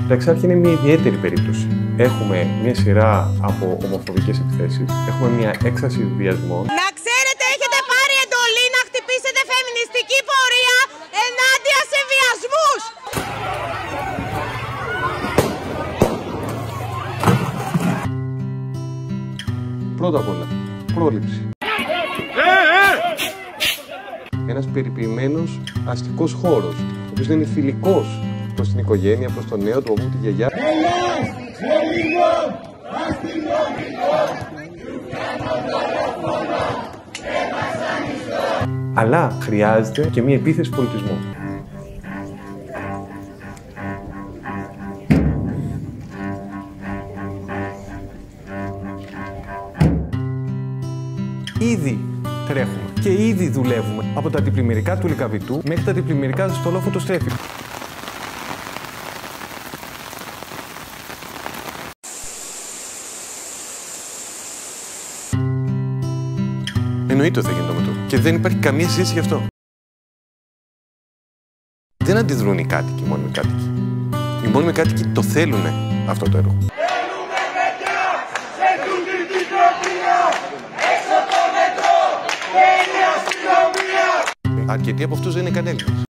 Το Εξάρχη είναι μια ιδιαίτερη περίπτωση. Έχουμε μια σειρά από ομοφοβικές επιθέσεις, έχουμε μια έκσταση βιασμών. Να ξέρετε, έχετε πάρει εντολή να χτυπήσετε φεμινιστική πορεία ενάντια σε βιασμούς! Πρώτα απ' όλα, πρόληψη. Ένας περιποιημένος αστικός χώρος, ο οποίος είναι φιλικός προς την οικογένεια, προς τον νέο, τον παππού, τη γιαγιά. Αλλά χρειάζεται και μια επίθεση πολιτισμού. Ήδη τρέχουμε και ήδη δουλεύουμε από τα αντιπλημμυρικά του Λυκαβητού μέχρι τα αντιπλημμυρικά στο Λόφο του Στρέφη. Εννοείται ότι θα γίνει το μετρό και δεν υπάρχει καμία συζήτηση γι' αυτό. Δεν αντιδρούν οι κάτοικοι, οι μόνιμοι κάτοικοι. Οι μόνιμοι κάτοικοι το θέλουν αυτό το έργο. Αρκετοί από αυτούς δεν είναι καν Έλληνες.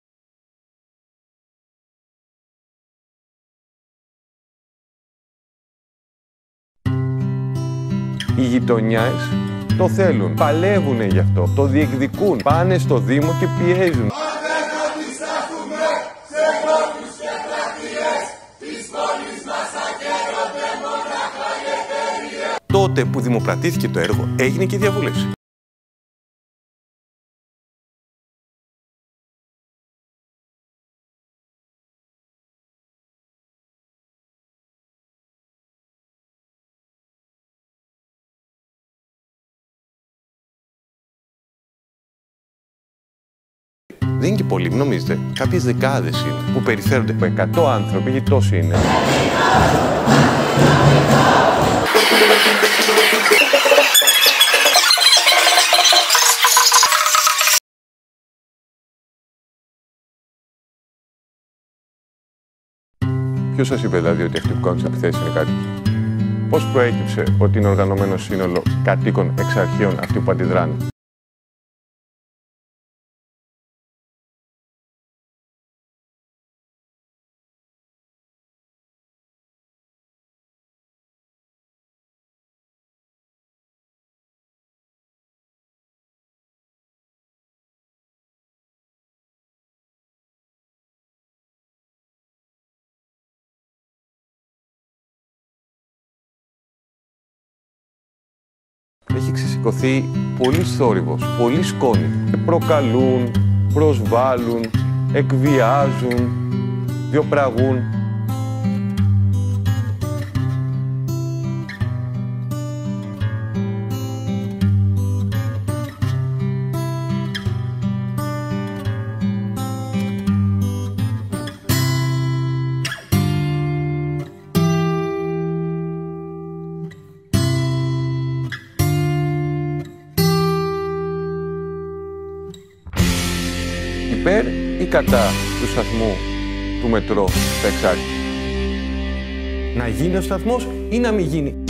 Οι γειτονιές το θέλουν, παλεύουν γι' αυτό, το διεκδικούν, πάνε στο Δήμο και πιέζουν. Τότε που δημοπρατήθηκε το έργο, έγινε και διαβούλευση. Δεν είναι και πολλοί, μην νομίζετε. Κάποιες δεκάδες είναι που περιφέρονται από 100 άνθρωποι, γιατί τόσοι είναι. Ποιος σας είπε δηλαδή ότι αυτοί που κάνουν τις επιθέσεις είναι κάτοικοι? Πώς προέκυψε ότι είναι οργανωμένο σύνολο κατοίκων εξαρχείων αυτοί που αντιδράνε? Έχει ξεσηκωθεί πολύς θόρυβος, πολλοί σκόνοι. Προκαλούν, προσβάλλουν, εκβιάζουν, διοπραγούν. Υπέρ ή κατά του σταθμού του μετρό στα Εξάρχεια? Να γίνει ο σταθμός ή να μην γίνει?